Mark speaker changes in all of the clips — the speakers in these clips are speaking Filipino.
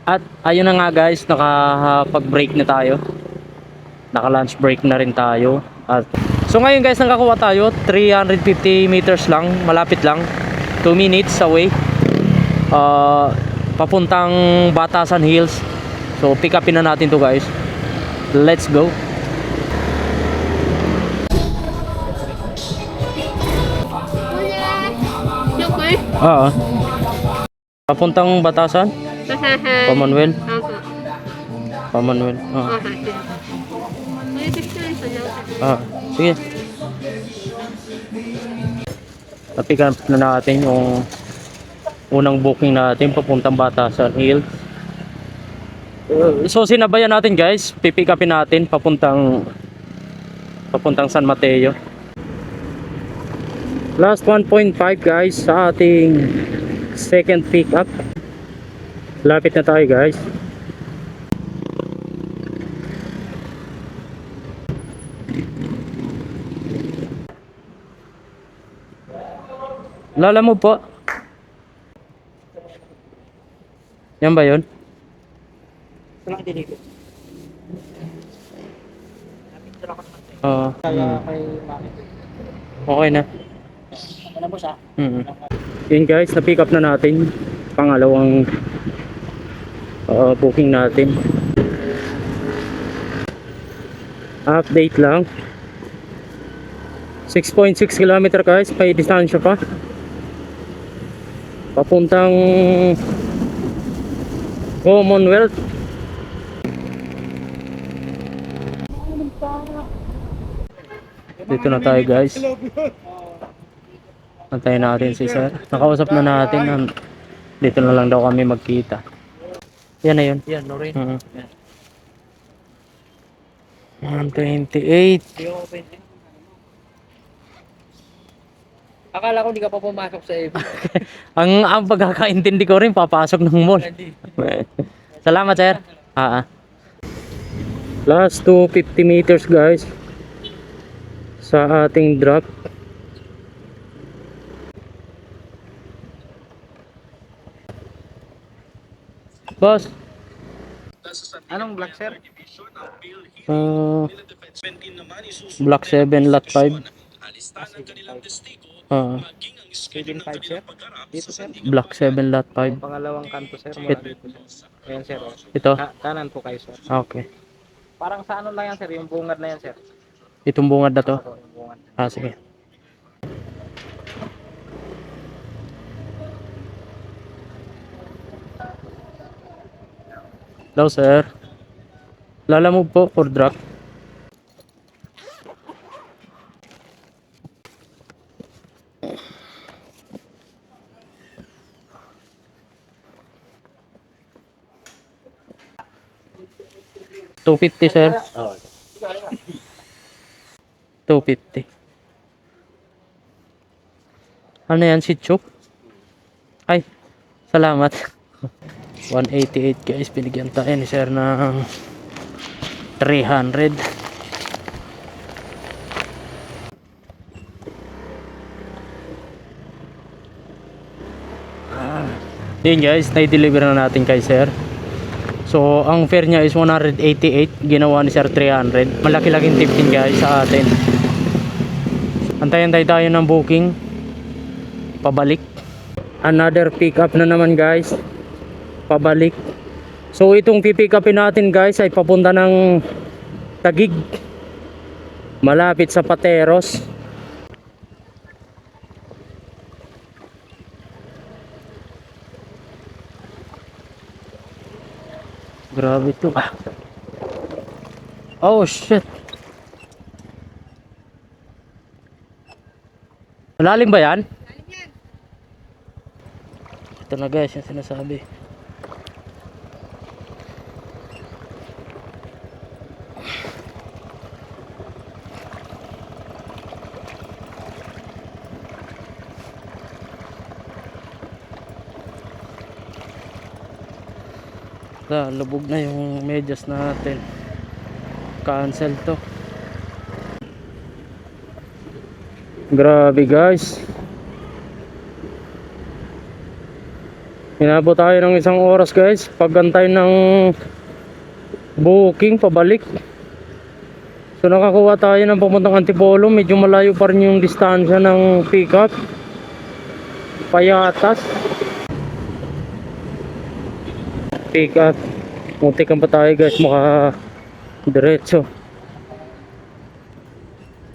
Speaker 1: At ayun na nga guys, nakapag-break na tayo. Naka-lunch break na rin tayo. At so ngayon guys, nakakuha tayo 350 meters lang, malapit lang. 2 minutes away. Papuntang Batasan Hills. So pick upin na natin to guys. Let's go. Oo. Papuntang Batasan? Commonwealth. Commonwealth. Sige. Pick up na natin yung unang booking natin papuntang Batasan Hills. So sinabayan natin guys, pipick upin natin papuntang San Mateo. Last 1.5 guys sa ating second pick up. Lapit na tayo guys. Lala mo po. Yan ba yun? Okay na. Yun guys, na-pick up na natin pangalawang booking natin. Update lang. 6.6 km guys, may distansya pa. Papuntang Commonwealth. Dito na tayo guys. Antayin natin si sir. Nakausap na natin. Dito na lang daw kami magkita. Yan na yun.
Speaker 2: Yan, no rin.
Speaker 1: 128.
Speaker 2: Akala ko hindi ka pa pumasok sa FB.
Speaker 1: ang pagkakaintindi ko rin, papasok ng mall. Salamat sir. Last 250 meters guys sa ating drop. Boss,
Speaker 2: Anong black sir?
Speaker 1: Block 7 lot 5.
Speaker 2: 7.5 sir? Dito sir?
Speaker 1: Block 7 lot 5.
Speaker 2: Pangalawang kanto sir. Mula dito sir. Ayan sir.
Speaker 1: Ito?
Speaker 2: Kanan po kayo sir.
Speaker 1: Okay.
Speaker 2: Parang sa ano lang yan sir? Yung bungad na yan sir.
Speaker 1: Itong bungad na to?
Speaker 2: Yung bungad.
Speaker 1: Sige. Hello sir. Lala mo po for drop. $250 sir. 250. Ano yan, si Chuk? Ay, salamat. 188 guys, binigyan tayo ni sir ng 300. Yun guys, na-deliver na natin kay sir. So ang fare niya is 188, ginawa ni sir 300. Malaki-laking tip din guys sa atin. Antayin tayo ng booking pabalik. Another pick up na naman guys, pabalik. So itong pipick upin natin guys ay papunta ng Taguig, malapit sa Pateros. Grabe to. Oh shit. Malalim ba yan? Ito na guys yung sinasabi. Lubog na yung medyas natin. Cancel to. Grabe guys. Inabot tayo ng isang oras guys. Pagantay ng booking pabalik. So nakakuha tayo ng papuntang Antipolo. Medyo malayo pa rin yung distansya ng pickup. Payatas. Pickup. Muntikan pa tayo guys. Maka diretso.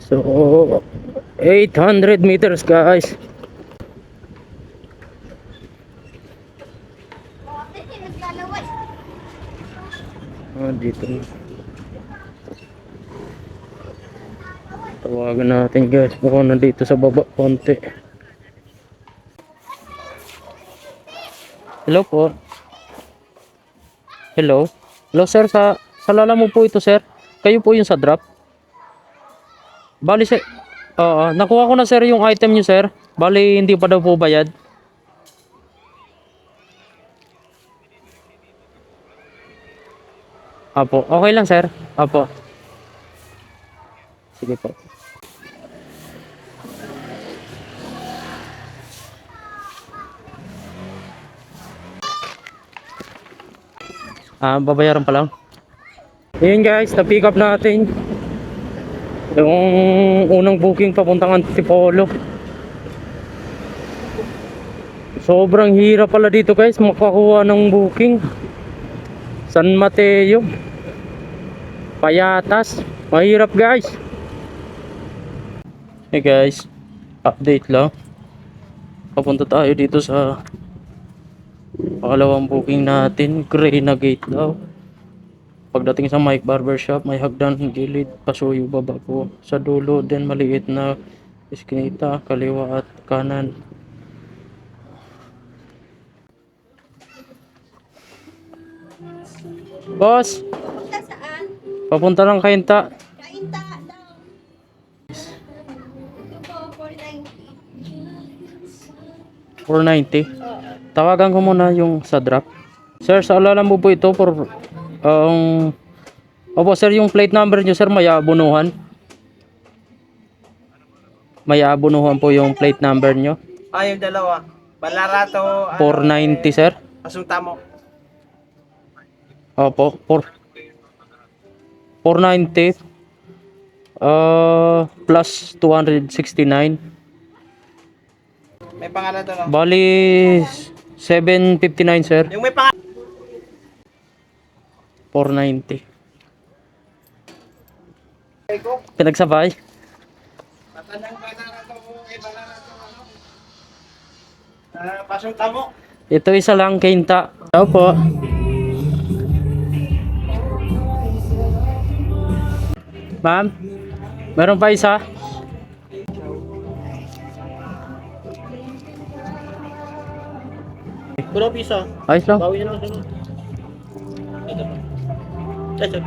Speaker 1: So 800 meters guys. Dito na. Tawagan natin guys. Mukhang nandito sa baba konti. Hello po. Hello. Hello sir, sa Lala mo po ito sir. Kayo po yung sa drop. Bali sir. Nakuha ko na sir yung item nyo sir. Bali hindi pa daw po bayad. Apo, okay lang sir. Apo. Sige po. Babayaran pa lang. Ayun guys, na-pick up natin yung unang booking papuntang Antipolo. Sobrang hirap pala dito guys makakuha ng booking. San Mateo, Payatas, mahirap guys. Hey guys, update lang. Papunta tayo dito sa pangalawang booking natin, Grena Gate daw. Pagdating sa Mike Barbershop, may hagdan gilid, pasuyo baba po. Sa dulo din maliit na iskinita, kaliwa at kanan. Boss,
Speaker 3: Punta saan?
Speaker 1: papunta lang Kainta.
Speaker 3: Kainta daw. Ito po, 490.
Speaker 1: 490.
Speaker 3: Oo.
Speaker 1: Tawagan ko muna yung sa drop. Sir, sa alala mo po ito for opo sir, yung plate number nyo sir, may abunuhan. May abunuhan po yung plate number nyo.
Speaker 4: Yung dalawa. Balarato.
Speaker 1: 490 sir.
Speaker 4: Asunta mo.
Speaker 1: Opo, 490 plus 269.
Speaker 4: May pangalan doon.
Speaker 1: Bali 759 sir.
Speaker 4: Yung may pangalan.
Speaker 1: 490. Pinagsabay.
Speaker 4: Matanang balarato. Balarato. Pasunta mo.
Speaker 1: Ito isa lang Kainta. Tao po. Ma'am, meron pa isa?
Speaker 4: Puro piso.
Speaker 1: Ayos lang.
Speaker 4: Bawi na lang sunod. Ito.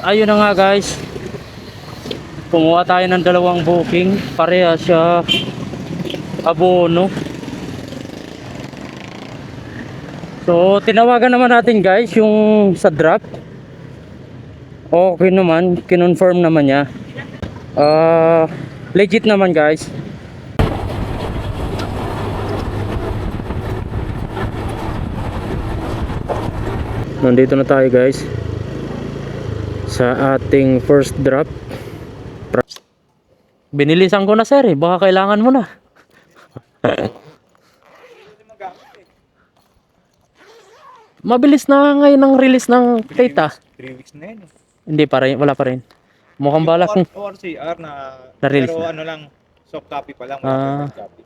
Speaker 1: Ayun na nga guys. Kumuha tayo ng dalawang booking. Pareha siya abono. So tinawagan naman natin guys yung sa drop. Okay naman, kinonfirm naman niya. Legit naman guys. Nandito na tayo guys sa ating first drop. Binilisan ko na sir eh, baka kailangan mo na. Mabilis na ngayon ang release ng data.
Speaker 2: 3 weeks na yun.
Speaker 1: Hindi pa rin, wala pa rin. Mukhang balak
Speaker 2: ORCR
Speaker 1: Na-release
Speaker 2: pero
Speaker 1: na.
Speaker 2: ano lang, soft copy pa lang.
Speaker 1: Ah.
Speaker 2: Hard copy.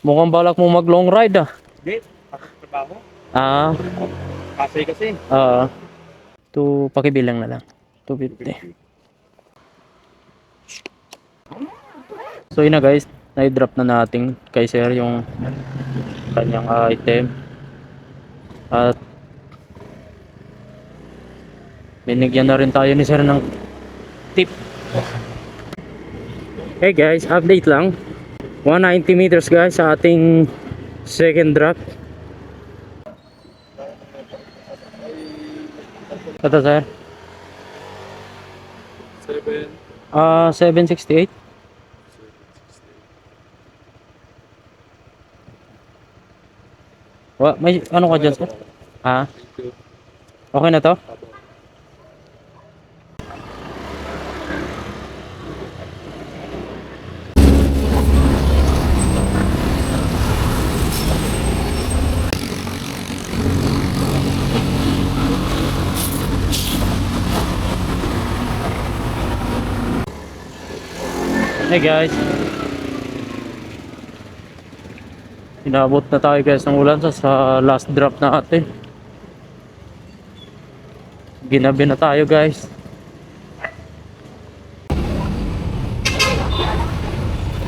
Speaker 1: mukhang balak mo mag long ride ah.
Speaker 2: Hindi, ako trabaho. Kasi.
Speaker 1: To pakibilang na lang. 250. So yun na guys, na-drop na natin kay sir yung kanyang item. At binigyan na rin tayo ni sir ng tip. Hey guys, update lang. 190 meters guys sa ating Second drop. Ito sir. 768. May ano ka dyan sir? Ha? Okay na to? Hey guys, inabot na tayo guys ng ulan sa last drop natin. Ginabi na tayo guys.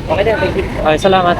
Speaker 1: Okay na, thank you. Ay, salamat.